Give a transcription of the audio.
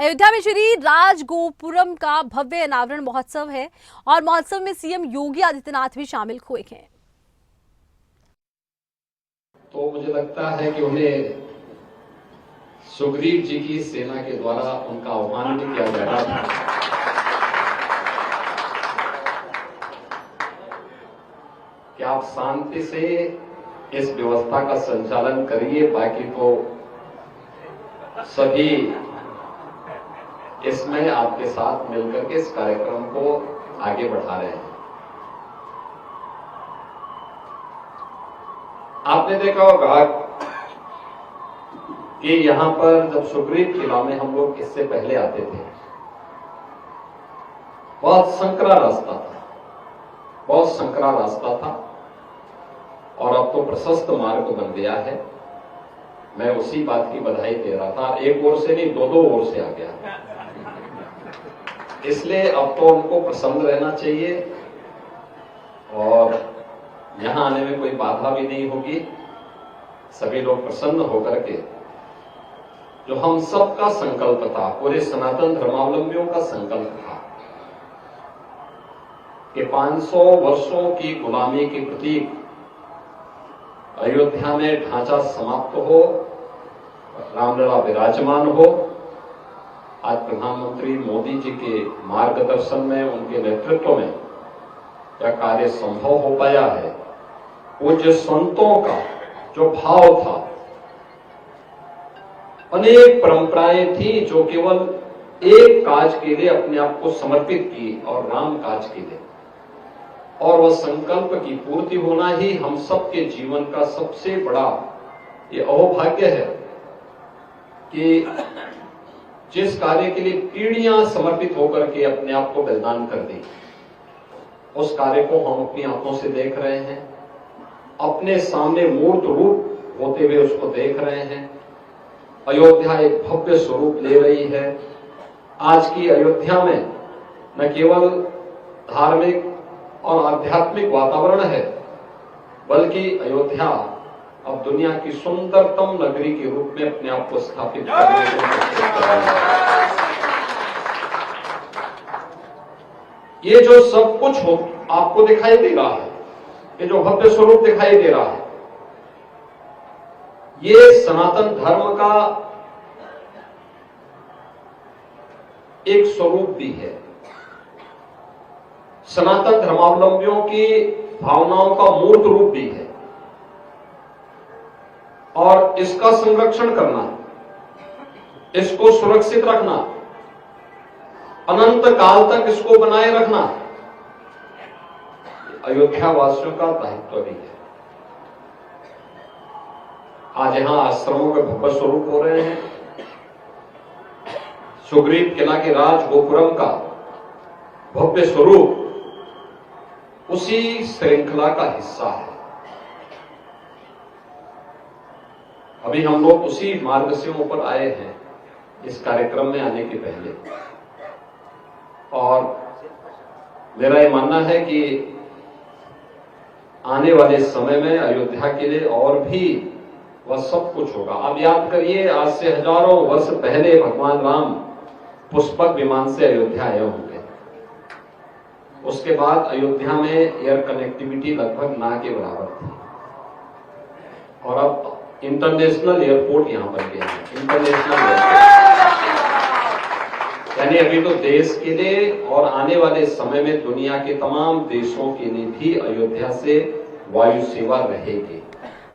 अयोध्या में श्री राजगोपुरम का भव्य अनावरण महोत्सव है और महोत्सव में सीएम योगी आदित्यनाथ भी शामिल हुए हैं। तो मुझे लगता है कि उन्हें सुग्रीव जी की सेना के द्वारा उनका आह्वान भी किया जा रहा था कि आप शांति से इस व्यवस्था का संचालन करिए, बाकी तो सभी इसमें आपके साथ मिलकर के इस कार्यक्रम को आगे बढ़ा रहे हैं। आपने देखा होगा कि यहां पर जब सुग्रीव किला में हम लोग इससे पहले आते थे, बहुत संकरा रास्ता था और अब तो प्रशस्त मार्ग बन गया है। मैं उसी बात की बधाई दे रहा था, एक ओर से नहीं, दो ओर से आ गया। इसलिए अब तो उनको प्रसन्न रहना चाहिए और यहां आने में कोई बाधा भी नहीं होगी। सभी लोग प्रसन्न होकर के, जो हम सबका संकल्प था, पूरे सनातन धर्मावलंबियों का संकल्प था कि 500 वर्षों की गुलामी के प्रतीक अयोध्या में ढांचा समाप्त हो, रामलला विराजमान हो। आज प्रधानमंत्री मोदी जी के मार्गदर्शन में, उनके नेतृत्व में यह कार्य संभव हो पाया है। पूज्य संतों का जो भाव था, अनेक परंपराएं थी जो केवल एक काज के लिए अपने आप को समर्पित की, और राम काज के लिए, और वह संकल्प की पूर्ति होना ही हम सबके जीवन का सबसे बड़ा ये अहोभाग्य है कि जिस कार्य के लिए पीढ़ियां समर्पित होकर के अपने आप को बलिदान कर दी, उस कार्य को हम अपनी आंखों से देख रहे हैं, अपने सामने मूर्त रूप होते हुए उसको देख रहे हैं। अयोध्या एक भव्य स्वरूप ले रही है। आज की अयोध्या में न केवल धार्मिक और आध्यात्मिक वातावरण है, बल्कि अयोध्या अब दुनिया की सुंदरतम नगरी के रूप में अपने आप को स्थापित करने की कोशिश कर रही है। ये जो सब कुछ हो आपको दिखाई दे रहा है, ये जो भव्य स्वरूप दिखाई दे रहा है, ये सनातन धर्म का एक स्वरूप भी है, सनातन धर्मावलंबियों की भावनाओं का मूर्त रूप भी है। और इसका संरक्षण करना, इसको सुरक्षित रखना, अनंत काल तक इसको बनाए रखना अयोध्या वासियों का दायित्व भी है। आज यहां आश्रमों के भव्य स्वरूप हो रहे हैं। सुग्रीव किला के राजगोपुरम का भव्य स्वरूप उसी श्रृंखला का हिस्सा है। अभी हम लोग उसी मार्ग से ऊपर आए हैं इस कार्यक्रम में आने के पहले, और मेरा ये मानना है कि आने वाले समय में अयोध्या के लिए और भी वह सब कुछ होगा। आप याद करिए, आज से हजारों वर्ष पहले भगवान राम पुष्पक विमान से अयोध्या आए होंगे। उसके बाद अयोध्या में एयर कनेक्टिविटी लगभग ना के बराबर थी, और अब इंटरनेशनल एयरपोर्ट यहां बन गया है। इंटरनेशनल एयरपोर्ट यानी अभी तो देश के लिए और आने वाले समय में दुनिया के तमाम देशों के लिए भी अयोध्या से वायु सेवा रहेगी।